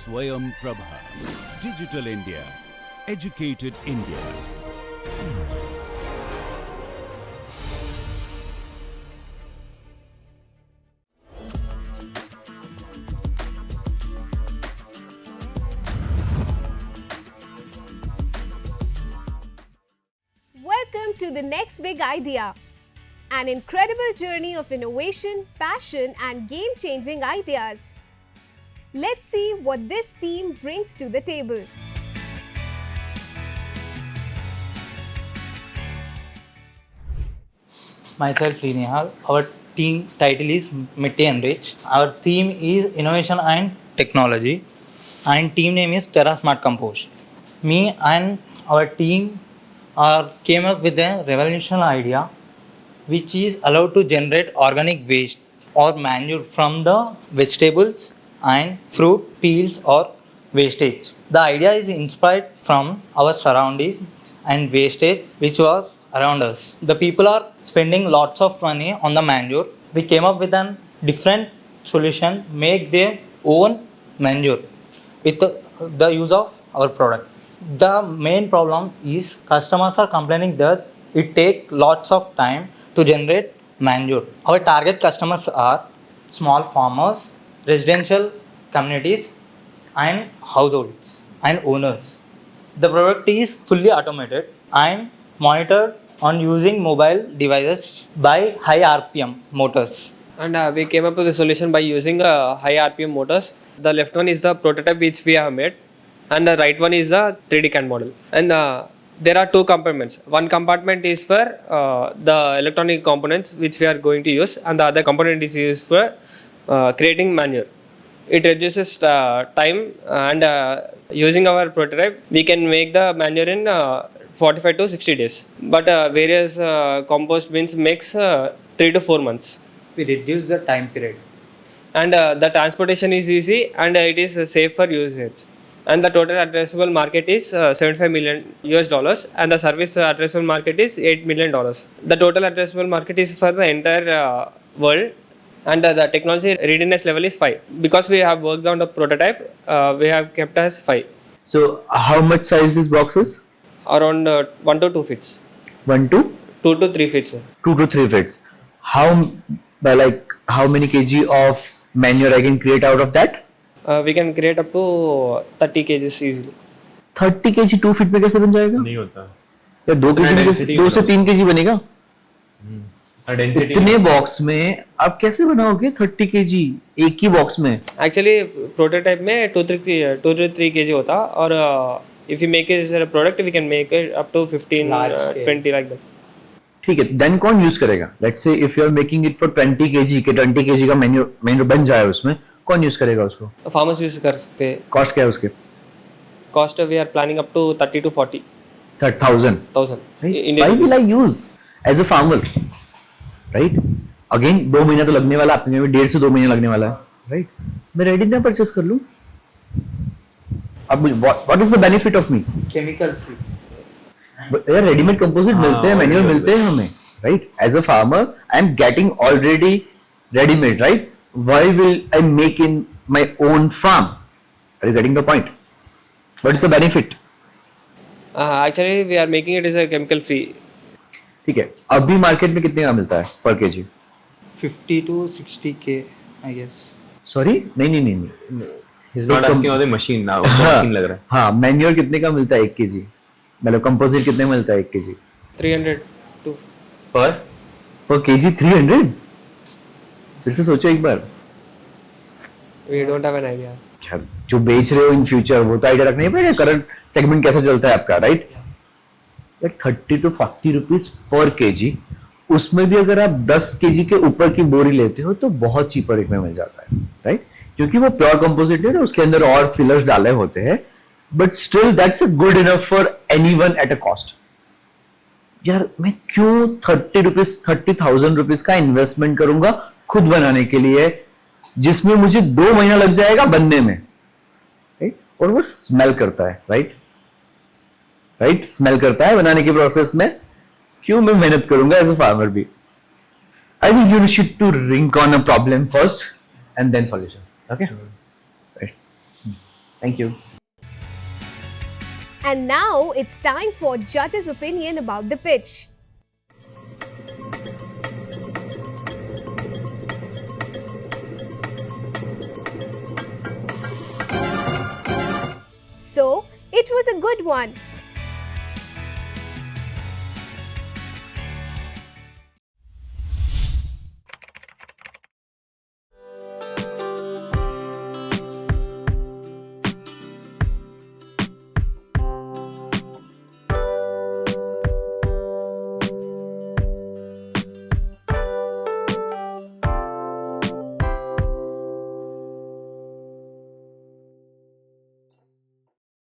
Swayam Prabha. Digital India. Educated India. Welcome to the next big idea. An incredible journey of innovation, passion, and game-changing ideas. Let's see what this team brings to the table. Myself, Lee Nehal. Our team title is Mitti Enrich. Our theme is innovation and technology. And team name is Terra Smart Compost. Me and our team came up with a revolutionary idea which is allowed to generate organic waste or manure from the vegetables and fruit peels or wastage. The idea is inspired from our surroundings and wastage which was around us. The people are spending lots of money on the manure. We came up with a different solution, make their own manure with the use of our product. The main problem is customers are complaining that it takes lots of time to generate manure. Our target customers are small farmers, residential communities, and households and owners. The product is fully automated and monitored on using mobile devices by high RPM motors. And we came up with a solution by using high RPM motors. The left one is the prototype which we have made, and the right one is the 3D CAD model. And there are two compartments. One compartment is for the electronic components which we are going to use, and the other component is used for creating manure. It reduces time, and using our prototype, we can make the manure in 45 to 60 days. But various compost bins makes 3 to 4 months. We reduce the time period. And the transportation is easy, and it is safe for usage. And the total addressable market is $75 million US, and the service addressable market is $8 million. The total addressable market is for the entire world, and the technology readiness level is 5. Because we have worked on the prototype, we have kept as 5. So how much size this box is? Around 1 to 2 feet. 1 to 2 to 3 feet. 2 to 3 feet. How many kg of manure I can create out of that? We can create up to 30 kgs easily. 30 kg 2 feet में कैसे बन जाएगा? नहीं होता या 2 kg में से 2 से 3 kg बनेगा? इतने बॉक्स में आप कैसे बनाओगे 30 kg एक ही बॉक्स में? Actually prototype में 2 to 3 kg होता, और if we make it as a product, we can make it up to 15, 20 like that. ठीक है, देन कौन यूज करेगा? Let's say if you are making it for 20 kg के 20 kg का manure बन जाए, उसमें कौन यूज करेगा उसको? फार्मर्स यूज कर सकते हैं. कॉस्ट क्या है उसके? Cost we are planning up to 30 to 40,000. Why will I use as a farmer? Right? Again 2 महीना तो लगने वाला, अपने में 1.5 से 2 महीना लगने वाला है. राइट? मैं रेडी ना परचेस कर लूं. अब what is the benefit of me? Chemical free. यार रेडीमेड कंपोजिट मिलते हैं, मैन्यूअल मिलते हैं हमें, right? As a farmer I am getting already readymade, right? Why will I make in my own farm? Are you getting the point? What is the benefit? Actually we are making it is a chemical free. ठीक है, अभी market में कितने का मिलता है पर KG? 50 to 60K, I guess. Sorry, नहीं. He's not asking about the machine now. Machine लग रहा है. हाँ, मैन्यूअल कितने का मिलता है 1 kg? मतलब कंपोजिट कितने में मिलता है 1 kg? 300 to पर केजी 300? फिर से सोचो एक बार. We don't have an idea. जो बेच रहे हो इन फ्यूचर वो तो आइडिया रखना ही पड़ेगा, करंट सेगमेंट कैसा चलता है आपका, right? 30 to 40 rupees per KG. उसमें भी अगर आप 10 केजी के ऊपर की बोरी लेते हो तो बहुत चीपर रेट में मिल जाता है, राइट? क्योंकि वो प्योर कंपोजिट है ना, उसके अंदर और फिलर्स डाले होते हैं, but still that's good enough for anyone at a cost. यार मैं क्यों 30,000 रुपीज का इन्वेस्टमेंट करूंगा खुद बनाने के लिए, जिसमें मुझे 2 महीना लग जाएगा बनने में, राइट? और वो स्मेल करता है, राइट? स्मेल करता है बनाने के प्रोसेस में. क्यों मैं मेहनत करूंगा एज अ फार्मर भी? I think you should to think on a problem first and then solution. Okay? Right. Thank you. And now it's time for judges' opinion about the pitch. So, it was a good one.